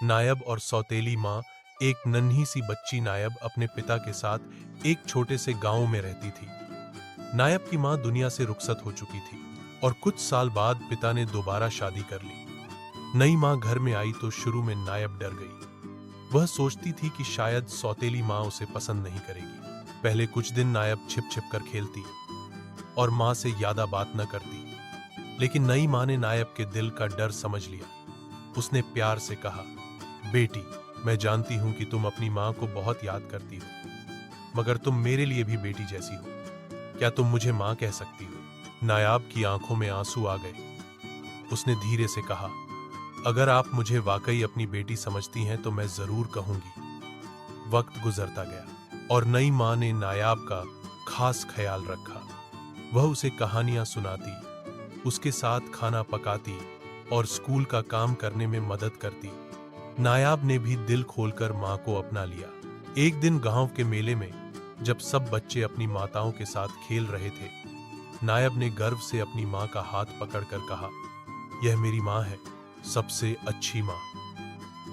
नायब और सौतेली माँ। एक नन्ही सी बच्ची नायब अपने पिता के साथ एक छोटे से गांव में रहती थी। नायब की माँ दुनिया से रुखसत हो चुकी थी और कुछ साल बाद पिता ने दोबारा शादी कर ली। नई माँ घर में आई तो शुरू में नायब डर गई। वह सोचती थी कि शायद सौतेली माँ उसे पसंद नहीं करेगी। पहले कुछ दिन नायब छिप छिप कर खेलती और माँ से ज्यादा बात न करती, लेकिन नई माँ ने नायब के दिल का डर समझ लिया। उसने प्यार से कहा, बेटी, मैं जानती हूं कि तुम अपनी माँ को बहुत याद करती हो, मगर तुम मेरे लिए भी बेटी जैसी हो। क्या तुम मुझे माँ कह सकती हो? नायाब की आंखों में आंसू आ गए। उसने धीरे से कहा, अगर आप मुझे वाकई अपनी बेटी समझती हैं तो मैं जरूर कहूंगी। वक्त गुजरता गया और नई माँ ने नायाब का खास ख्याल रखा। वह उसे कहानियां सुनाती, उसके साथ खाना पकाती और स्कूल का काम करने में मदद करती। नायाब ने भी दिल खोलकर माँ को अपना लिया। एक दिन गांव के मेले में जब सब बच्चे अपनी माताओं के साथ खेल रहे थे, नायब ने गर्व से अपनी माँ का हाथ पकड़कर कहा, यह मेरी माँ है, सबसे अच्छी माँ।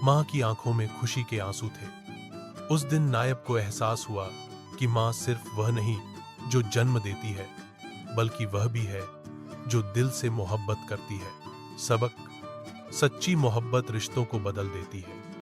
माँ की आंखों में खुशी के आंसू थे। उस दिन नायब को एहसास हुआ कि माँ सिर्फ वह नहीं जो जन्म देती है, बल्कि वह भी है जो दिल से मोहब्बत करती है। सबक: सच्ची मोहब्बत रिश्तों को बदल देती है।